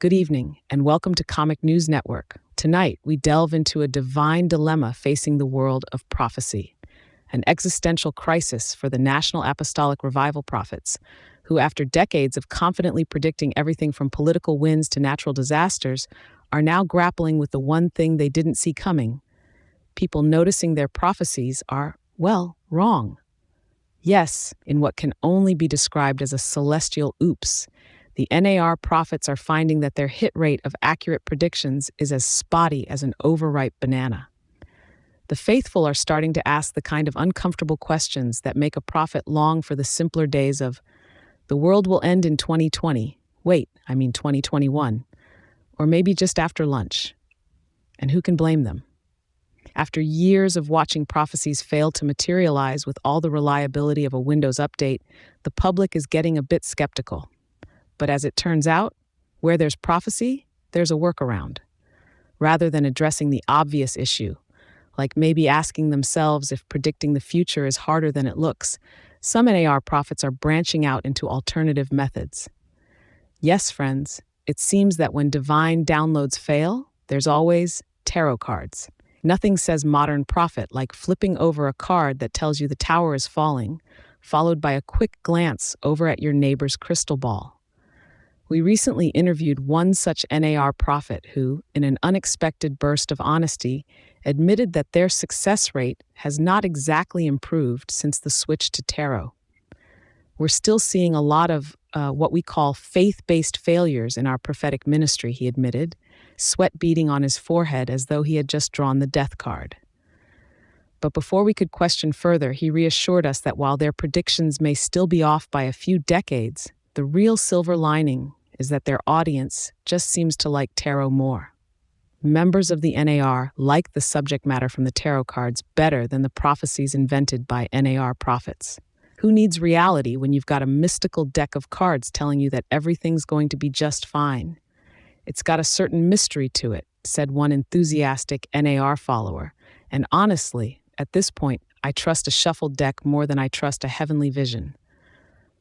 Good evening, and welcome to Comic News Network. Tonight, we delve into a divine dilemma facing the world of prophecy, an existential crisis for the National Apostolic Revival prophets, who, after decades of confidently predicting everything from political wins to natural disasters, are now grappling with the one thing they didn't see coming. People noticing their prophecies are, well, wrong. Yes, in what can only be described as a celestial oops, the NAR prophets are finding that their hit rate of accurate predictions is as spotty as an overripe banana. The faithful are starting to ask the kind of uncomfortable questions that make a prophet long for the simpler days of, the world will end in 2020, 2021, or maybe just after lunch. And who can blame them? After years of watching prophecies fail to materialize with all the reliability of a Windows update, the public is getting a bit skeptical. But as it turns out, where there's prophecy, there's a workaround. Rather than addressing the obvious issue, like maybe asking themselves if predicting the future is harder than it looks, some NAR prophets are branching out into alternative methods. Yes, friends, it seems that when divine downloads fail, there's always tarot cards. Nothing says modern prophet like flipping over a card that tells you the tower is falling, followed by a quick glance over at your neighbor's crystal ball. We recently interviewed one such NAR prophet who, in an unexpected burst of honesty, admitted that their success rate has not exactly improved since the switch to tarot. We're still seeing a lot of what we call faith-based failures in our prophetic ministry, he admitted, sweat beading on his forehead as though he had just drawn the death card. But before we could question further, he reassured us that while their predictions may still be off by a few decades, the real silver lining is that their audience just seems to like tarot more. Members of the NAR like the subject matter from the tarot cards better than the prophecies invented by NAR prophets. Who needs reality when you've got a mystical deck of cards telling you that everything's going to be just fine? It's got a certain mystery to it, said one enthusiastic NAR follower. And honestly, at this point, I trust a shuffled deck more than I trust a heavenly vision.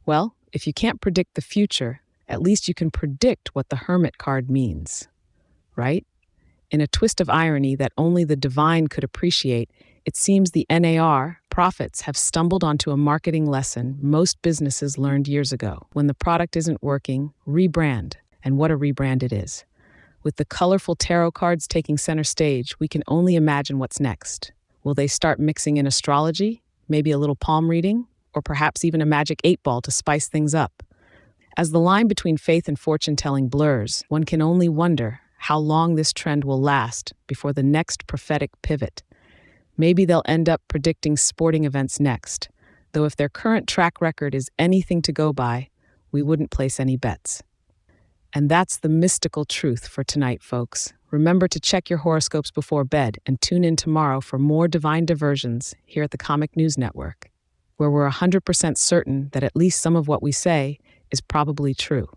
Well, if you can't predict the future, at least you can predict what the Hermit card means, right? In a twist of irony that only the divine could appreciate, it seems the NAR prophets have stumbled onto a marketing lesson most businesses learned years ago. When the product isn't working, rebrand. And what a rebrand it is. With the colorful tarot cards taking center stage, we can only imagine what's next. Will they start mixing in astrology, maybe a little palm reading, or perhaps even a magic 8-ball to spice things up? As the line between faith and fortune-telling blurs, one can only wonder how long this trend will last before the next prophetic pivot. Maybe they'll end up predicting sporting events next, though if their current track record is anything to go by, we wouldn't place any bets. And that's the mystical truth for tonight, folks. Remember to check your horoscopes before bed and tune in tomorrow for more divine diversions here at the Comic News Network, where we're 100% certain that at least some of what we say is probably true.